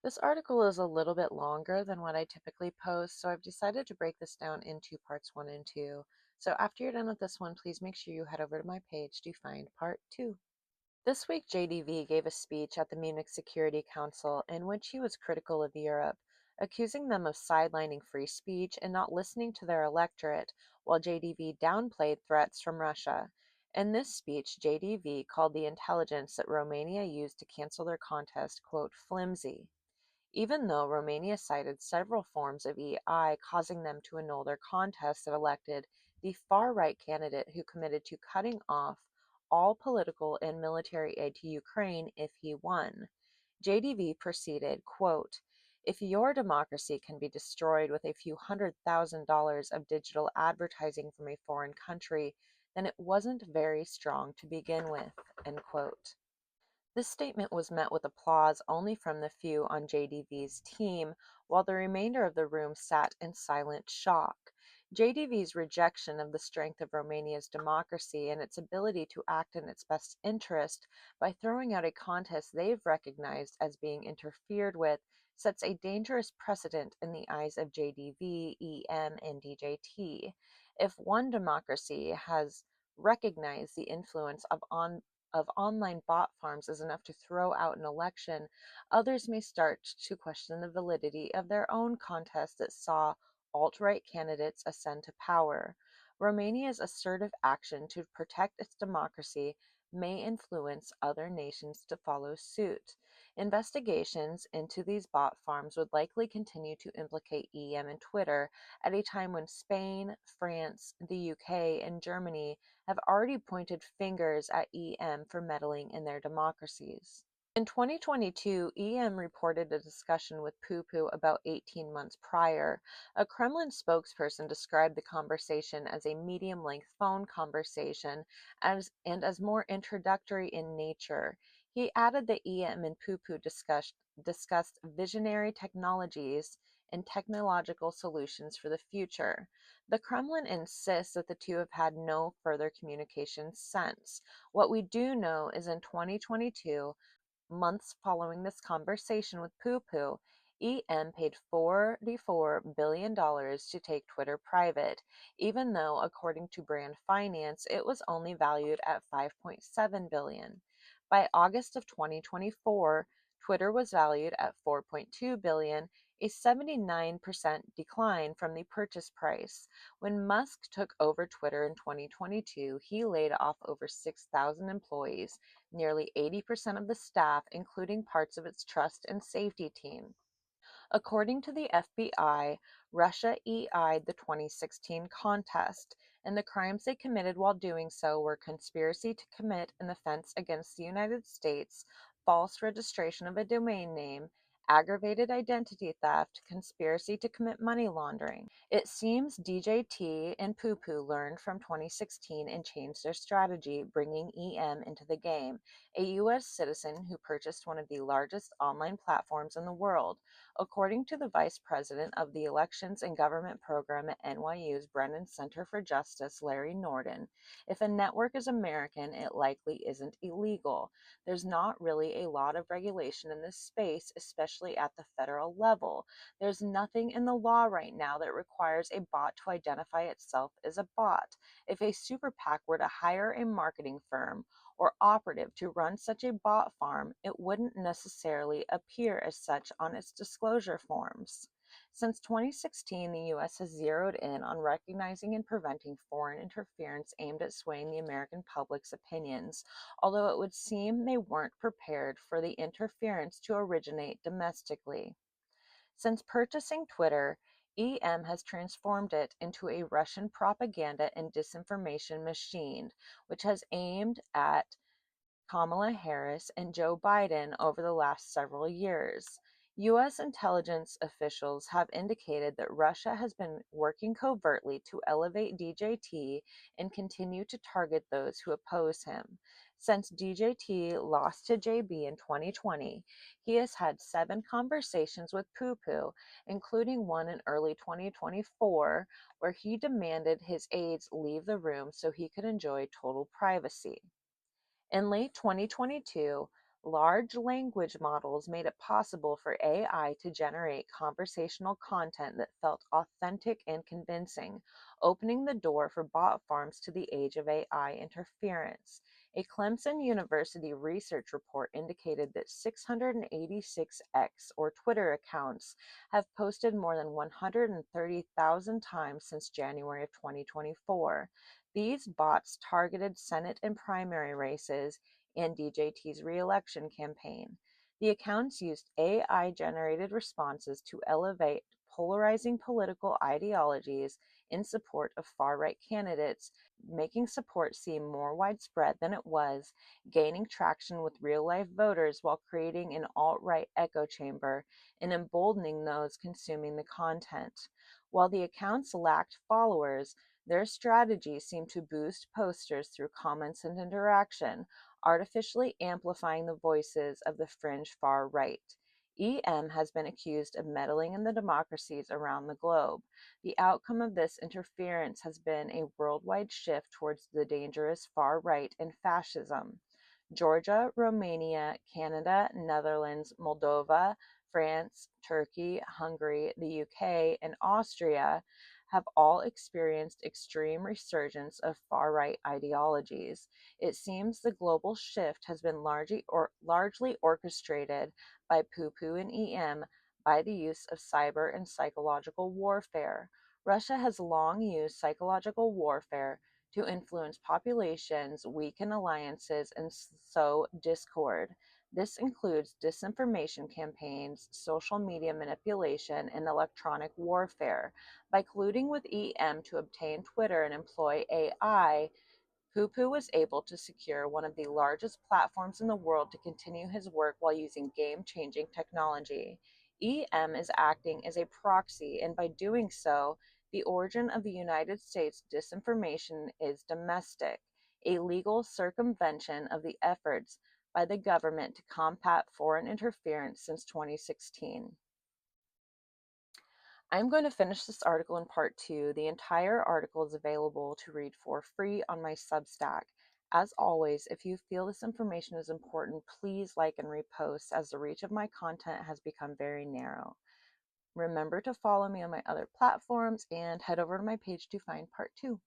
This article is a little bit longer than what I typically post, so I've decided to break this down into parts one and two. So after you're done with this one, please make sure you head over to my page to find part two. This week, JDV gave a speech at the Munich Security Council in which he was critical of Europe, accusing them of sidelining free speech and not listening to their electorate, while JDV downplayed threats from Russia. In this speech, JDV called the intelligence that Romania used to cancel their contest, quote, flimsy. Even though Romania cited several forms of EI causing them to annul their contest that elected the far-right candidate who committed to cutting off all political and military aid to Ukraine if he won. JDV proceeded, quote, if your democracy can be destroyed with a few $100,000 of digital advertising from a foreign country, then it wasn't very strong to begin with, end quote. This statement was met with applause only from the few on JDV's team, while the remainder of the room sat in silent shock. JDV's rejection of the strength of Romania's democracy and its ability to act in its best interest by throwing out a contest they've recognized as being interfered with sets a dangerous precedent in the eyes of JDV, EM, and DJT. If one democracy has recognized the influence of online bot farms is enough to throw out an election, others may start to question the validity of their own contest that saw alt-right candidates ascend to power. Romania's assertive action to protect its democracy may influence other nations to follow suit. Investigations into these bot farms would likely continue to implicate EM and Twitter at a time when Spain, France, the UK, and Germany have already pointed fingers at EM for meddling in their democracies. In 2022, EM reported a discussion with Poo about 18 months prior. A Kremlin spokesperson described the conversation as a medium-length phone conversation and as more introductory in nature. He added that EM and Poo discussed visionary technologies and technological solutions for the future. The Kremlin insists that the two have had no further communication since. What we do know is in 2022, months following this conversation with Poo, EM paid $44 billion to take Twitter private, even though, according to Brand Finance, it was only valued at $5.7 billion. By August of 2024, Twitter was valued at $4.2 billion, a 79% decline from the purchase price. When Musk took over Twitter in 2022, he laid off over 6,000 employees, nearly 80% of the staff, including parts of its trust and safety team. According to the FBI, Russia EI'd the 2016 contest, and the crimes they committed while doing so were conspiracy to commit an offense against the United States, false registration of a domain name, aggravated identity theft, conspiracy to commit money laundering. It seems DJT and Poo learned from 2016 and changed their strategy, bringing EM into the game, a U.S. citizen who purchased one of the largest online platforms in the world. According to the vice president of the Elections and Government Program at NYU's Brennan Center for Justice, Larry Norden, if a network is American, it likely isn't illegal. There's not really a lot of regulation in this space, especially at the federal level. There's nothing in the law right now that requires a bot to identify itself as a bot. If a super PAC were to hire a marketing firm or operative to run such a bot farm, it wouldn't necessarily appear as such on its disclosure forms. Since 2016, the U.S. has zeroed in on recognizing and preventing foreign interference aimed at swaying the American public's opinions, although it would seem they weren't prepared for the interference to originate domestically. Since purchasing Twitter, EM has transformed it into a Russian propaganda and disinformation machine, which has aimed at Kamala Harris and Joe Biden over the last several years. U.S. intelligence officials have indicated that Russia has been working covertly to elevate DJT and continue to target those who oppose him. Since DJT lost to JB in 2020, he has had 7 conversations with Poo, including one in early 2024, where he demanded his aides leave the room so he could enjoy total privacy. In late 2022, Large language models made it possible for AI to generate conversational content that felt authentic and convincing, opening the door for bot farms to the age of AI interference. A Clemson University research report indicated that 686X or Twitter accounts have posted more than 130,000 times since January of 2024. These bots targeted Senate and primary races and DJT's re-election campaign. The accounts used AI-generated responses to elevate polarizing political ideologies in support of far-right candidates, making support seem more widespread than it was, gaining traction with real-life voters while creating an alt-right echo chamber and emboldening those consuming the content. While the accounts lacked followers, their strategy seemed to boost posters through comments and interaction, artificially amplifying the voices of the fringe far right. EM has been accused of meddling in the democracies around the globe. The outcome of this interference has been a worldwide shift towards the dangerous far right and fascism. Georgia, Romania, Canada, Netherlands, Moldova, France, Turkey, Hungary, the UK, and Austria have all experienced extreme resurgence of far-right ideologies. It seems the global shift has been largely orchestrated by poo-poo and EM by the use of cyber and psychological warfare. Russia has long used psychological warfare to influence populations, weaken alliances, and sow discord. This includes disinformation campaigns, social media manipulation, and electronic warfare. By colluding with EM to obtain Twitter and employ AI, Pupu was able to secure one of the largest platforms in the world to continue his work while using game changing technology. EM is acting as a proxy, and by doing so, the origin of the United States disinformation is domestic, a legal circumvention of the efforts by the government to combat foreign interference since 2016. I'm going to finish this article in part two. The entire article is available to read for free on my Substack. As always, if you feel this information is important, please like and repost as the reach of my content has become very narrow. Remember to follow me on my other platforms and head over to my page to find part two.